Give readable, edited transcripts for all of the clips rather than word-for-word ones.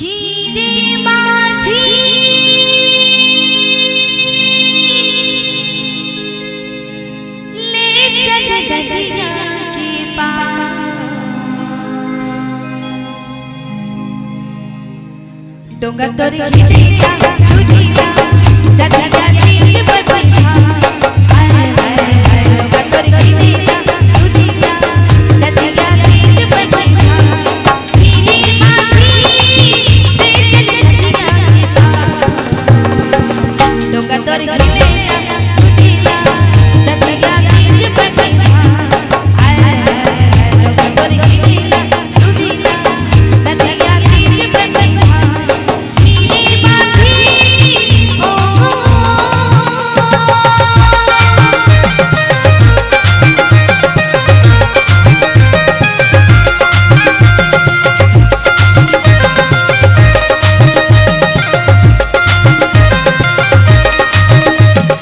हीरे माझी ले चल दरिया के पार डोंगा तोरी खिलेगा तुझीगा दरिया बीच पर बैठा हाय हाय हाय डोंगा तोरी खिलेगा तुझीगा दरिया बीच पर बैठा हीरे माझी ले चल दरिया के पार डोंगा तोरी खिलेगा तुझीगा दरिया बीच पर बैठा हाय हाय हाय डोंगा तोरी खिलेगा तुझीगा दरिया बीच पर बैठा हीरे माझी ओ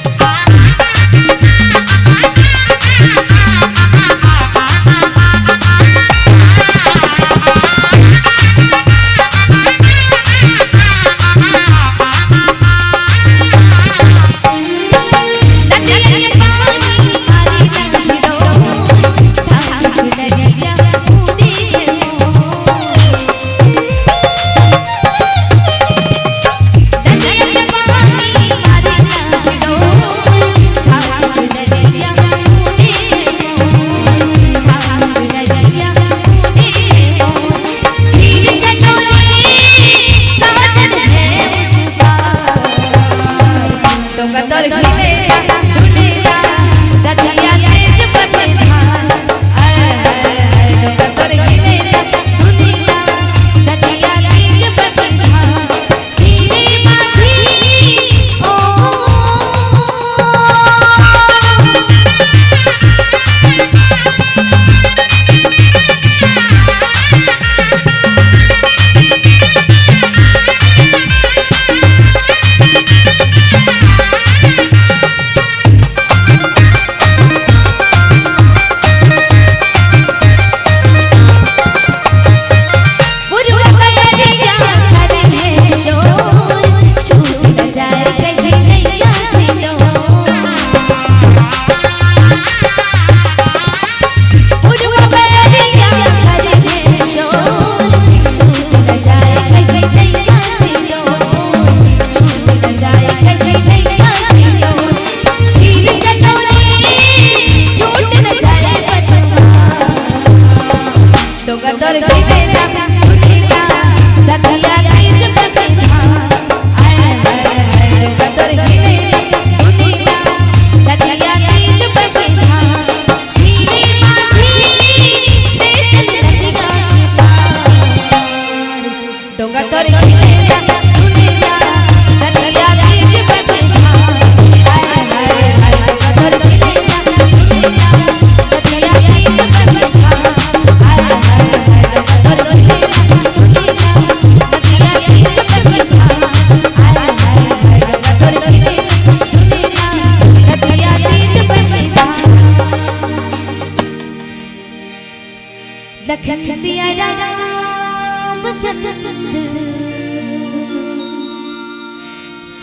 लखन सिया राम चंद्र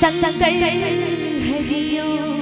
संकर हरियो।